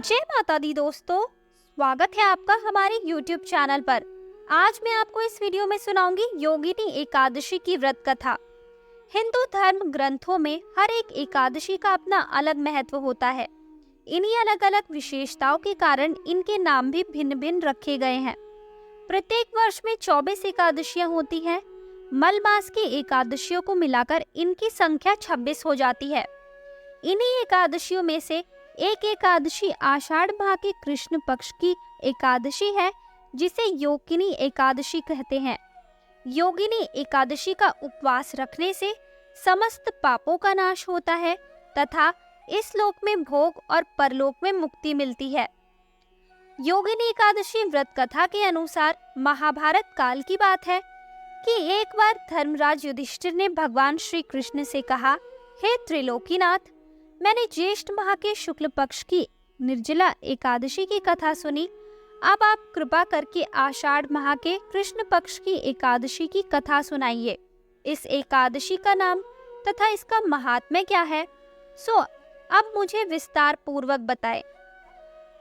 जय माता दी दोस्तों, स्वागत है आपका हमारे YouTube चैनल पर। आज मैं आपको इस वीडियो में सुनाऊंगी योगिनी एकादशी की व्रत कथा। हिंदू धर्म ग्रंथों में हर एक एकादशी का अपना अलग महत्व होता है। इन्हीं अलग अलग विशेषताओं के कारण इनके नाम भी भिन्न भिन्न रखे गए हैं। प्रत्येक वर्ष में 24 एकादशियां होती हैं। मल मास की एकादशियों को मिलाकर इनकी संख्या 26 हो जाती है। इन्हीं एकादशियों में से एक एकादशी आषाढ़ माह के कृष्ण पक्ष की एकादशी है, जिसे योगिनी एकादशी कहते हैं। योगिनी एकादशी का उपवास रखने से समस्त पापों का नाश होता है तथा इस लोक में भोग और परलोक में मुक्ति मिलती है। योगिनी एकादशी व्रत कथा के अनुसार महाभारत काल की बात है कि एक बार धर्मराज युधिष्ठिर ने भगवान श्री कृष्ण से कहा, हे त्रिलोकीनाथ, मैंने ज्येष्ठ माह के शुक्ल पक्ष की निर्जला एकादशी की कथा सुनी। अब आप कृपा करके आषाढ़ माह के कृष्ण पक्ष की एकादशी की कथा सुनाइए। इस एकादशी का नाम तथा इसका महात्म्य क्या है, सो अब मुझे विस्तार पूर्वक बताएं।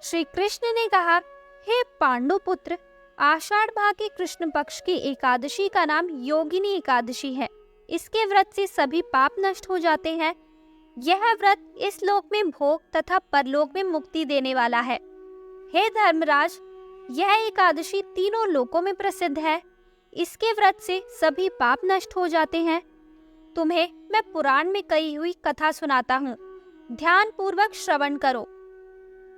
श्री कृष्ण ने कहा, हे पांडुपुत्र, आषाढ़ माह के कृष्ण पक्ष की एकादशी का नाम योगिनी एकादशी है। इसके व्रत से सभी पाप नष्ट हो जाते हैं। यह व्रत इस लोक में भोग तथा परलोक में मुक्ति देने वाला है। हे धर्मराज, यह एकादशी तीनों लोकों में प्रसिद्ध है। इसके व्रत से सभी पाप नष्ट हो जाते हैं। तुम्हें मैं पुराण में कही हुई कथा सुनाता हूँ, ध्यान पूर्वक श्रवण करो।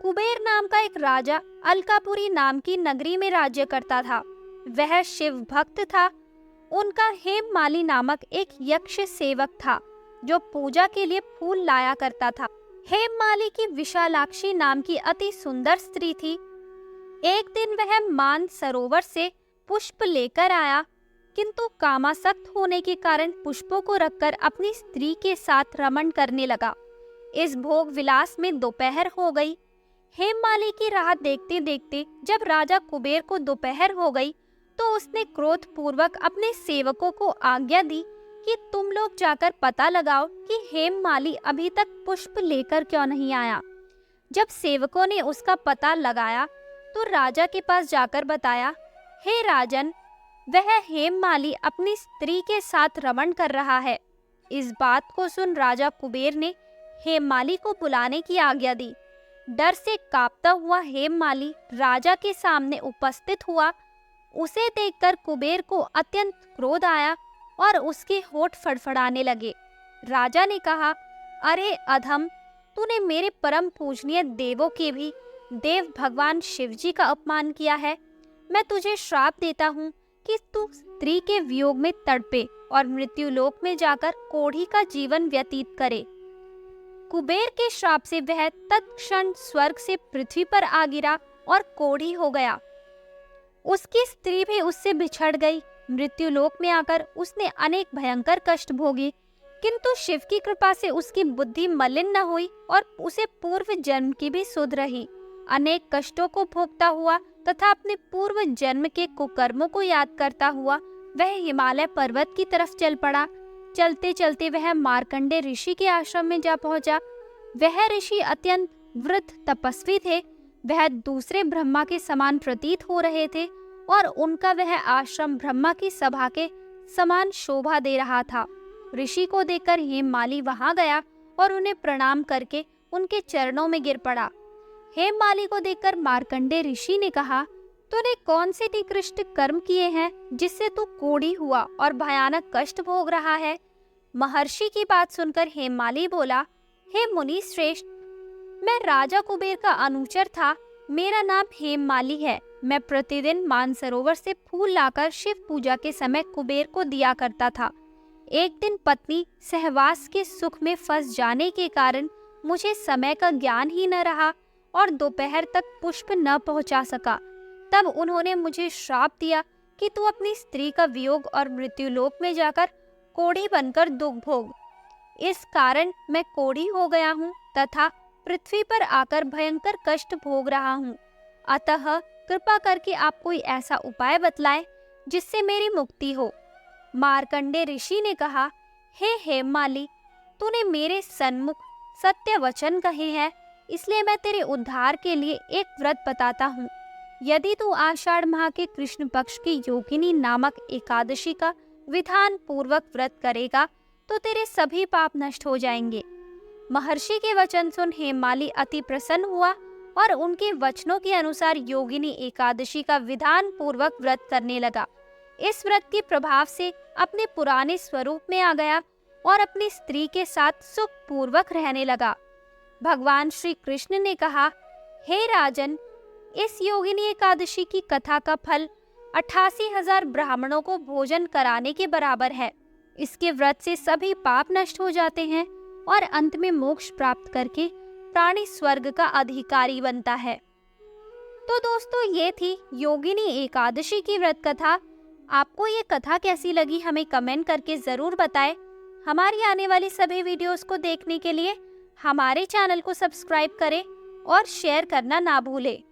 कुबेर नाम का एक राजा अलकापुरी नाम की नगरी में राज्य करता था। वह शिव भक्त था। उनका हेममाली नामक एक यक्ष सेवक था जो पूजा के लिए फूल लाया करता था। हेममाली की विशालाक्षी नाम की अति सुंदर स्त्री थी। एक दिन वह मान सरोवर से पुष्प लेकर आया, किंतु कामासक्त होने के कारण पुष्पों को रखकर अपनी स्त्री के साथ रमण करने लगा। इस भोग विलास में दोपहर हो गई। हेममाली की राह देखते देखते जब राजा कुबेर को दोपहर हो गई तो उसने क्रोध पूर्वक अपने सेवकों को आज्ञा दी कि तुम लोग जाकर पता लगाओ कि हेममाली अभी तक पुष्प लेकर क्यों नहीं आया। जब सेवकों ने उसका पता लगाया तो राजा के पास जाकर बताया, हे राजन, वह हेममाली अपनी स्त्री के साथ रमण कर रहा है। इस बात को सुन राजा कुबेर ने हेममाली को बुलाने की आज्ञा दी। डर से कांपता हुआ हेममाली राजा के सामने उपस्थित हुआ। उसे देखकर कुबेर को अत्यंत क्रोध आया और उसके होठ फड़फड़ाने लगे। राजा ने कहा, अरे अधम, तूने मेरे परम पूजनीय देवों के भी देव भगवान शिव जी का अपमान किया है। मैं तुझे श्राप देता हूँ कि तू स्त्री के वियोग में तड़पे और मृत्युलोक में जाकर कोढ़ी का जीवन व्यतीत करे। कुबेर के श्राप से वह तत्क्षण स्वर्ग से पृथ्वी पर आ गिरा और कोढ़ी हो गया। उसकी स्त्री भी उससे बिछड़ गई। मृत्युलोक में आकर उसने अनेक भयंकर कष्ट भोगे, किंतु शिव की कृपा से उसकी बुद्धि मलिन न हुई और उसे पूर्व जन्म की भी सुध रही। अनेक कष्टों को भोगता हुआ तथा अपने पूर्व जन्म के कुकर्मों को याद करता हुआ वह हिमालय पर्वत की तरफ चल पड़ा। चलते चलते वह मार्कंडे ऋषि के आश्रम में जा पहुंचा। वह ऋषि अत्यंत वृद्ध तपस्वी थे। वह दूसरे ब्रह्मा के समान प्रतीत हो रहे थे और उनका वह आश्रम ब्रह्मा की सभा के समान शोभा दे रहा था। ऋषि को देखकर हेममाली वहां गया और उन्हें प्रणाम करके उनके चरणों में गिर पड़ा। हेममाली को देखकर मार्कंडे ऋषि ने कहा, तूने कौन से निकृष्ट कर्म किए हैं जिससे तू कोढ़ी हुआ और भयानक कष्ट भोग रहा है। महर्षि की बात सुनकर हेममाली बोला, हे मुनि श्रेष्ठ, मैं राजा कुबेर का अनुचर था। मेरा नाम हेममाली है। मैं प्रतिदिन मानसरोवर से फूल लाकर शिव पूजा के समय कुबेर को दिया करता था। एक दिन पत्नी सहवास के सुख में फंस जाने के कारण मुझे समय का ज्ञान ही न रहा और दोपहर तक पुष्प न पहुंचा सका। तब उन्होंने मुझे श्राप दिया कि तू अपनी स्त्री का वियोग और मृत्युलोक में जाकर कोढ़ी बनकर दुख भोग। इस कारण मैं कोढ़ी हो गया हूँ तथा पृथ्वी पर आकर भयंकर कष्ट भोग रहा हूँ। अतः कृपा करके आप कोई ऐसा उपाय बतलाएं जिससे मेरी मुक्ति हो। मार्कंडे ऋषि ने कहा, हे हेममाली, तूने मेरे सन्मुख सत्य वचन कहे हैं, इसलिए मैं तेरे उद्धार के लिए एक व्रत बताता हूँ। यदि तू आषाढ़ माह के कृष्ण पक्ष की योगिनी नामक एकादशी का विधान पूर्वक व्रत करेगा तो तेरे सभी पाप नष्ट हो जाएंगे। महर्षि के वचन सुन हेममाली अति प्रसन्न हुआ और उनके वचनों के अनुसार योगिनी एकादशी का विधान पूर्वक व्रत करने लगा। इस व्रत के प्रभाव से अपने पुराने स्वरूप में आ गया और अपनी स्त्री के साथ सुख पूर्वक रहने लगा। भगवान श्री कृष्ण ने कहा, हे राजन, इस योगिनी एकादशी की कथा का फल 88,000 ब्राह्मणों को भोजन कराने के बराबर है। इसके व्रत से सभी पाप नष्ट हो जाते हैं और अंत में मोक्ष प्राप्त करके प्राणी स्वर्ग का अधिकारी बनता है। तो दोस्तों, ये थी योगिनी एकादशी की व्रत कथा। आपको ये कथा कैसी लगी हमें कमेंट करके जरूर बताएं। हमारी आने वाली सभी वीडियोस को देखने के लिए हमारे चैनल को सब्सक्राइब करें और शेयर करना ना भूलें।